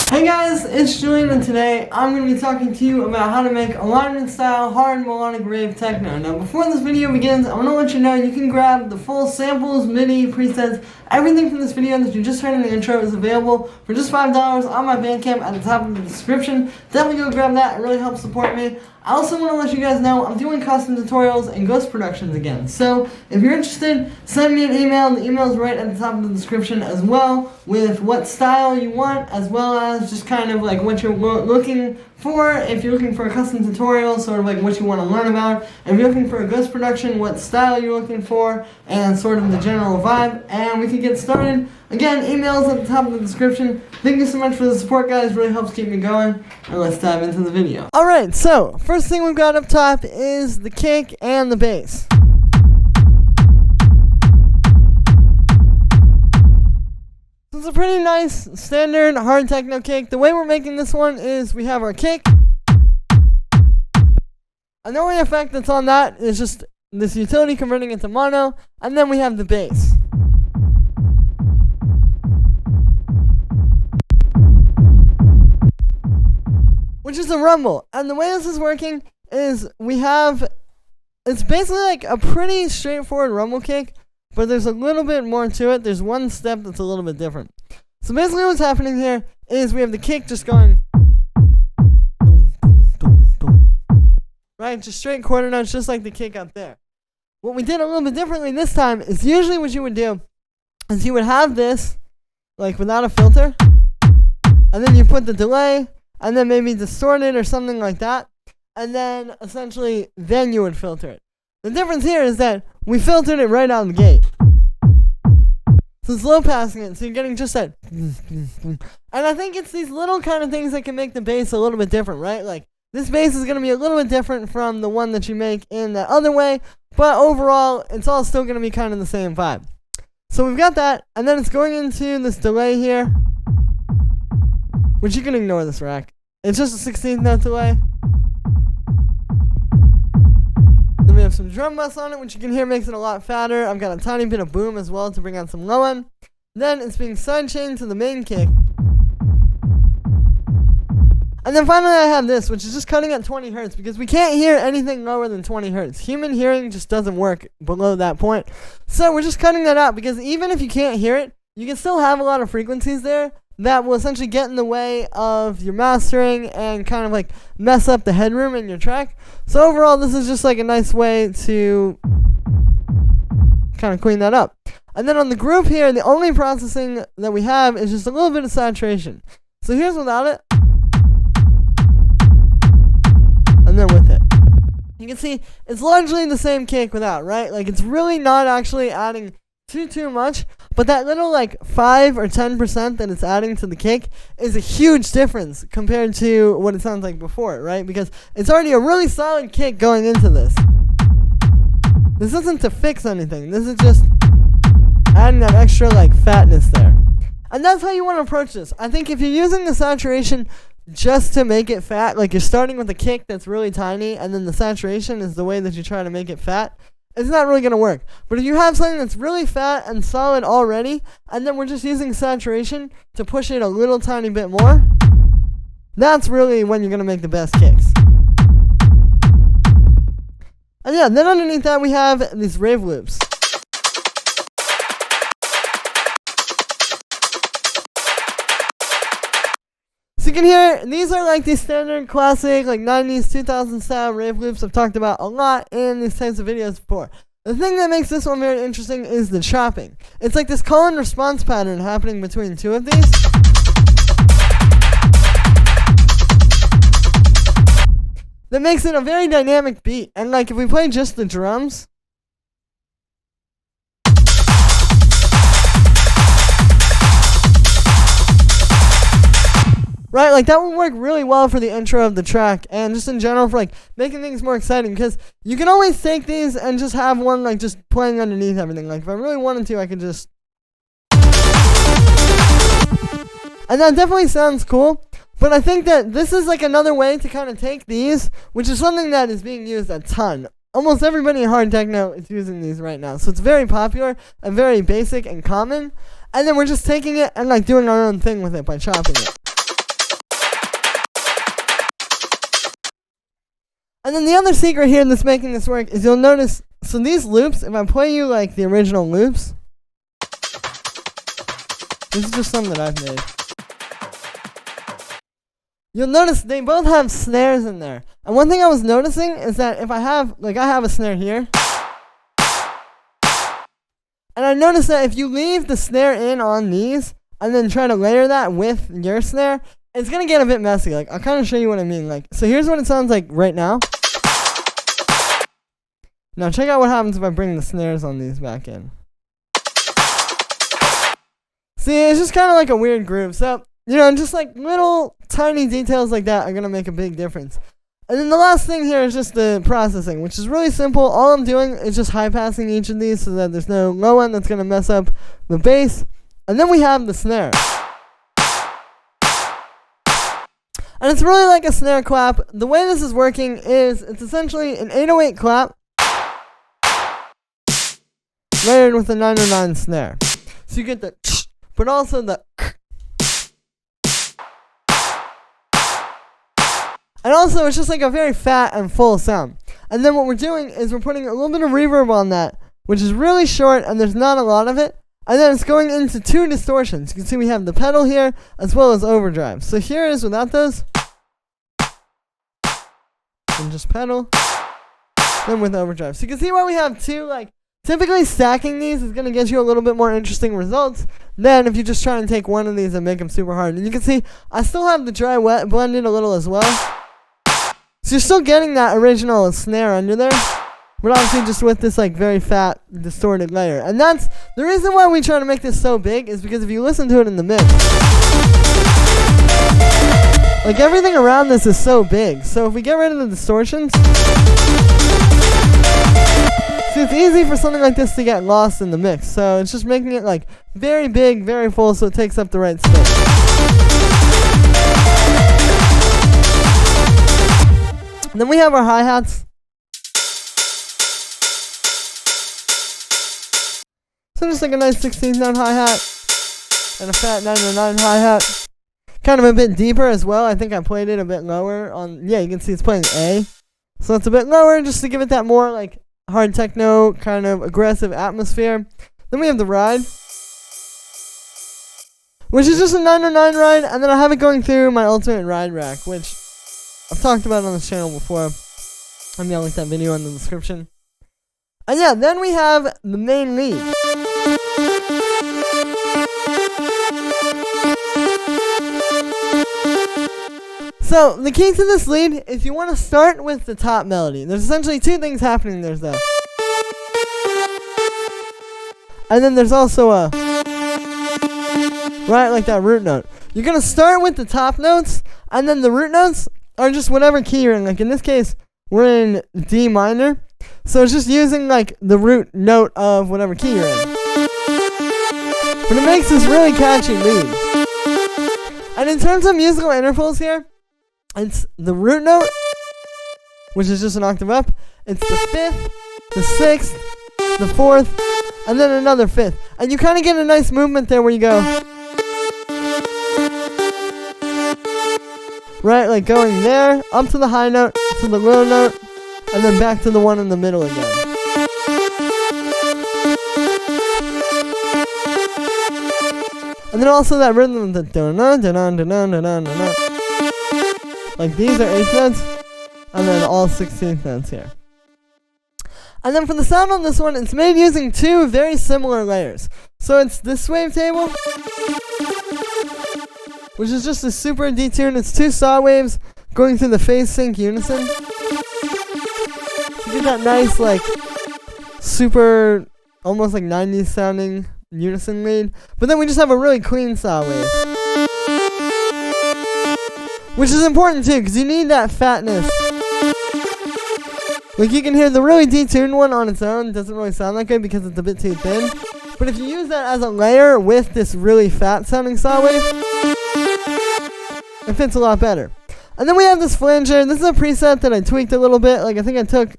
Hey guys, it's Julian, and today I'm going to be talking to you about how to make alignment style hard melodic rave techno. Now before this video begins, I want to let you know you can grab the full samples, MIDI, presets, everything from this video that you just heard in the intro is available for just $5 on my Bandcamp at the top of the description. Definitely go grab that, it really helps support me. I also want to let you guys know I'm doing custom tutorials and ghost productions again. So if you're interested, send me an email. The email is right at the top of the description as well, with what style you want, as well as just kind of like what you're looking for. If you're looking for a custom tutorial, sort of like what you want to learn about. And if you're looking for a ghost production, what style you're looking for, and sort of the general vibe. And we can get started. Again, emails at the top of the description. Thank you so much for the support, guys. Really helps keep me going. And let's dive into the video. Alright, so first thing we've got up top is the kick and the bass. It's a pretty nice standard hard techno kick. The way we're making this one is we have our kick, and the only effect that's on that is just this utility converting it to mono, and then we have the bass. Which is a rumble. And the way this is working is it's basically like a pretty straightforward rumble kick, but there's a little bit more to it. There's one step that's a little bit different. So basically what's happening here is we have the kick just going, right? Just straight quarter notes, just like the kick up there. What we did a little bit differently this time is usually what you would do is you would have this like without a filter, and then you put the delay, and then maybe distort it or something like that, and then essentially then you would filter it. The difference here is that we filtered it right out of the gate. So it's low passing it, so you're getting just that. And I think it's these little kind of things that can make the bass a little bit different, right? Like this bass is going to be a little bit different from the one that you make in that other way, but overall it's all still going to be kind of the same vibe. So we've got that, and then it's going into this delay here, which you can ignore this rack. It's just a 16th note delay. Then we have some drum bus on it, which you can hear makes it a lot fatter. I've got a tiny bit of boom as well to bring out some low end. Then it's being sidechained to the main kick. And then finally I have this, which is just cutting at 20 hertz because we can't hear anything lower than 20 hertz. Human hearing just doesn't work below that point. So we're just cutting that out because even if you can't hear it, you can still have a lot of frequencies there that will essentially get in the way of your mastering and kind of like mess up the headroom in your track. So overall, this is just like a nice way to kind of clean that up. And then on the group here, the only processing that we have is just a little bit of saturation. So here's without it, and then with it. You can see it's largely the same kick without, right? Like it's really not actually adding too much, but that little like 5 or 10% that it's adding to the kick is a huge difference compared to what it sounds like before, right? Because it's already a really solid kick going into this. This isn't to fix anything. This is just adding that extra like fatness there. And that's how you want to approach this. I think if you're using the saturation just to make it fat, like you're starting with a kick that's really tiny and then the saturation is the way that you try to make it fat, it's not really going to work. But if you have something that's really fat and solid already, and then we're just using saturation to push it a little tiny bit more, that's really when you're going to make the best kicks. And yeah, then underneath that we have these rave loops. So you can hear, these are like these standard classic, like 90s, 2000s style rave loops I've talked about a lot in these types of videos before. The thing that makes this one very interesting is the chopping. It's like this call and response pattern happening between two of these. That makes it a very dynamic beat. And like if we play just the drums, right, like that would work really well for the intro of the track and just in general for like making things more exciting, because you can always take these and just have one like just playing underneath everything. Like if I really wanted to, I could just, and that definitely sounds cool. But I think that this is like another way to kind of take these, which is something that is being used a ton. Almost everybody in hard techno is using these right now. So it's very popular and very basic and common. And then we're just taking it and like doing our own thing with it by chopping it. And then the other secret here that's making this work is you'll notice, so these loops, if I play you like the original loops, this is just some that I've made. You'll notice they both have snares in there. And one thing I was noticing is that if I have a snare here, and I noticed that if you leave the snare in on these, and then try to layer that with your snare, it's gonna get a bit messy. Like, I'll kind of show you what I mean. Like, so here's what it sounds like right now. Now check out what happens if I bring the snares on these back in. See, it's just kind of like a weird groove. So, just like little tiny details like that are gonna make a big difference. And then the last thing here is just the processing, which is really simple. All I'm doing is just high passing each of these so that there's no low end that's gonna mess up the bass. And then we have the snare. And it's really like a snare clap. The way this is working is it's essentially an 808 clap layered with a 909 snare. So you get the but also the and also it's just like a very fat and full sound. And then what we're doing is we're putting a little bit of reverb on that, which is really short and there's not a lot of it. And then it's going into two distortions. You can see we have the pedal here as well as overdrive. So here is without those. And just pedal. Then with overdrive. So you can see why we have two, like, typically stacking these is going to get you a little bit more interesting results than if you just try and take one of these and make them super hard. And you can see I still have the dry wet blended a little as well. So you're still getting that original snare under there. But obviously just with this like very fat distorted layer. And that's the reason why we try to make this so big is because if you listen to it in the mix, like everything around this is so big. So if we get rid of the distortions, see, it's easy for something like this to get lost in the mix. So it's just making it like very big, very full so it takes up the right space. And then we have our hi-hats. So just like a nice 16th note hi-hat and a fat 909 hi-hat. Kind of a bit deeper as well. I think I played it a bit lower on, yeah, you can see it's playing A. So it's a bit lower just to give it that more like hard techno kind of aggressive atmosphere. Then we have the ride, which is just a 909 ride, and then I have it going through my ultimate ride rack, which I've talked about on this channel before. I'm gonna link that video in the description. And yeah, then we have the main lead. So, the key to this lead is you want to start with the top melody. There's essentially two things happening there, though. And then there's also a, right, like that root note. You're going to start with the top notes, and then the root notes are just whatever key you're in. Like in this case, we're in D minor. So it's just using like the root note of whatever key you're in. But it makes this really catchy lead. And in terms of musical intervals here, it's the root note, which is just an octave up. It's the 5th, the 6th, the 4th, and then another 5th. And you kind of get a nice movement there where you go, right, like going there, up to the high note, to the low note, and then back to the one in the middle again. And then also that rhythm of the da-na-da-na-da-na-da-na-da-na. Like these are 8th notes, and then all 16th notes here. And then for the sound on this one, it's made using two very similar layers. So it's this wavetable, which is just a super detune. It's two saw waves going through the phase sync unison. You get that nice, like, super, almost like 90s sounding unison lead. But then we just have a really clean saw wave, which is important too, because you need that fatness. Like you can hear the really detuned one on its own doesn't really sound that good because it's a bit too thin. But if you use that as a layer with this really fat sounding saw wave, it fits a lot better. And then we have this flanger. This is a preset that I tweaked a little bit. Like I think I took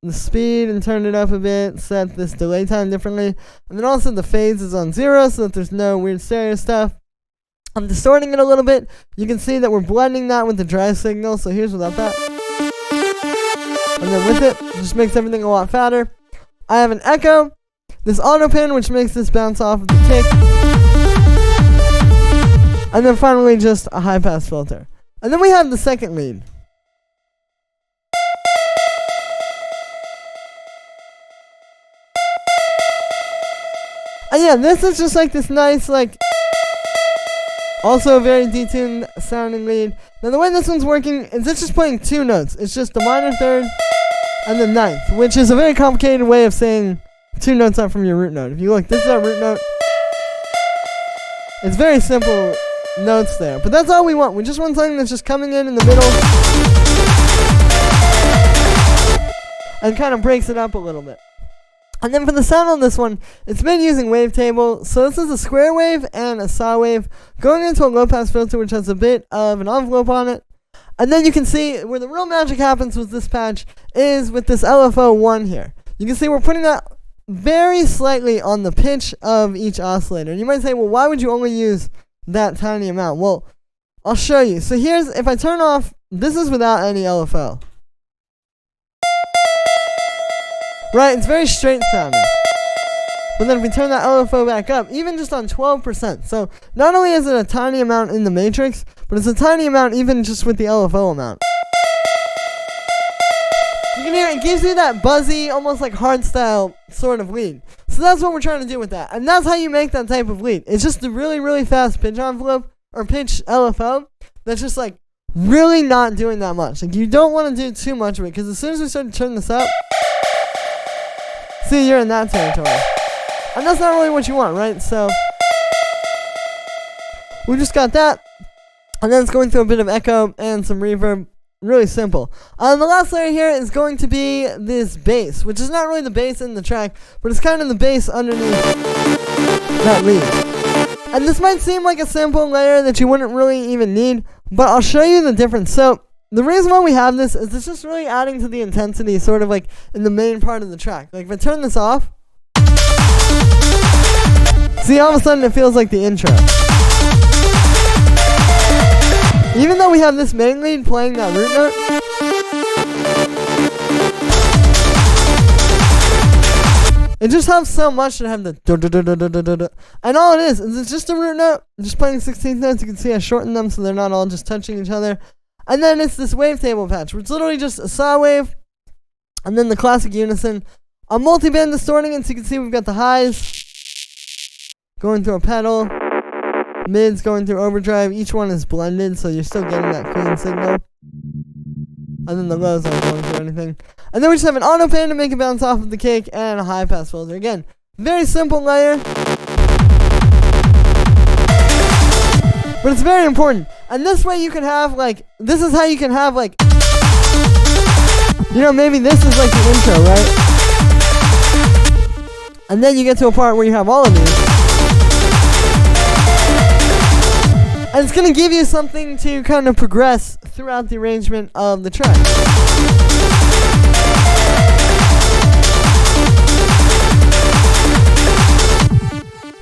the speed and turned it up a bit, set this delay time differently. And then also the phase is on 0 so that there's no weird stereo stuff. I'm distorting it a little bit. You can see that we're blending that with the dry signal. So here's without that. and then with it, just makes everything a lot fatter. I have an echo, this auto pin, which makes this bounce off of the kick, and then finally just a high pass filter. And then we have the second lead. And yeah, this is just like this nice, like, also a very detuned sounding lead. Now the way this one's working is it's just playing two notes. It's just the minor third and the ninth, which is a very complicated way of saying two notes up from your root note. If you look, this is our root note. It's very simple notes there, but that's all we want. We just want something that's just coming in the middle and kind of breaks it up a little bit. And then for the sound on this one, it's been using wavetable. So this is a square wave and a saw wave going into a low pass filter, which has a bit of an envelope on it. And then you can see where the real magic happens with this patch is with this LFO1 here. You can see we're putting that very slightly on the pitch of each oscillator. And you might say, well, why would you only use that tiny amount? Well, I'll show you. So here's, if I turn off, this is without any LFO. Right, it's very straight sounding. But then if we turn that LFO back up, even just on 12%. So not only is it a tiny amount in the matrix, but it's a tiny amount even just with the LFO amount. You can hear it gives you that buzzy, almost like hardstyle sort of lead. So that's what we're trying to do with that. And that's how you make that type of lead. It's just a really, really fast pitch envelope, or pitch LFO, that's just like really not doing that much. Like you don't want to do too much of it, because as soon as we start to turn this up, see, you're in that territory. And that's not really what you want, right? So we just got that. And then it's going through a bit of echo and some reverb. Really simple. The last layer here is going to be this bass, which is not really the bass in the track, but it's kind of the bass underneath that lead. And this might seem like a simple layer that you wouldn't really even need, but I'll show you the difference. So the reason why we have this is it's just really adding to the intensity, sort of like in the main part of the track. Like if I turn this off, see, all of a sudden it feels like the intro. Even though we have this main lead playing that root note, it just helps so much to have the da-da-da-da-da-da-da. And all it is it's just a root note, just playing 16th notes. You can see I shortened them so they're not all just touching each other. And then it's this wavetable patch, which is literally just a saw wave, and then the classic unison. A multi-band distorting, and so you can see we've got the highs going through a pedal, mids going through overdrive. Each one is blended, so you're still getting that clean signal. And then the lows aren't going through anything. And then we just have an auto pan to make it bounce off of the kick, and a high pass filter. Again, very simple layer, but it's very important. And this way you can have, like, this is how you can have, like, you know, maybe this is like the intro, right? And then you get to a part where you have all of these. And it's going to give you something to kind of progress throughout the arrangement of the track.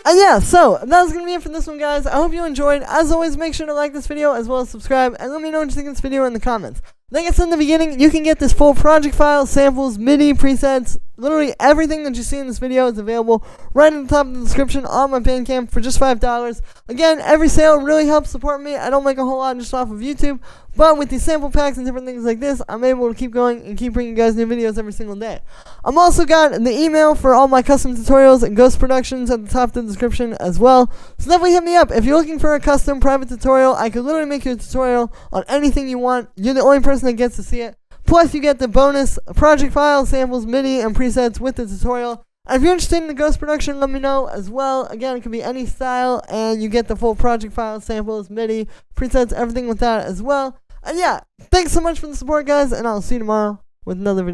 And yeah, so that's going to be it for this one, guys. I hope you enjoyed. As always, make sure to like this video as well as subscribe, and let me know what you think of this video in the comments. Like I said in the beginning, you can get this full project file, samples, MIDI, presets, literally everything that you see in this video is available right at the top of the description on my Bandcamp for just $5. Again, every sale really helps support me. I don't make a whole lot just off of YouTube, but with these sample packs and different things like this, I'm able to keep going and keep bringing you guys new videos every single day. I'm also got the email for all my custom tutorials and ghost productions at the top of the description as well, so definitely hit me up. If you're looking for a custom private tutorial, I could literally make you a tutorial on anything you want. You're the only person that gets to see it. Plus, you get the bonus project file, samples, MIDI, and presets with the tutorial. And if you're interested in the ghost production, let me know as well. Again, it can be any style, and you get the full project file, samples, MIDI, presets, everything with that as well. And yeah, thanks so much for the support, guys, and I'll see you tomorrow with another video.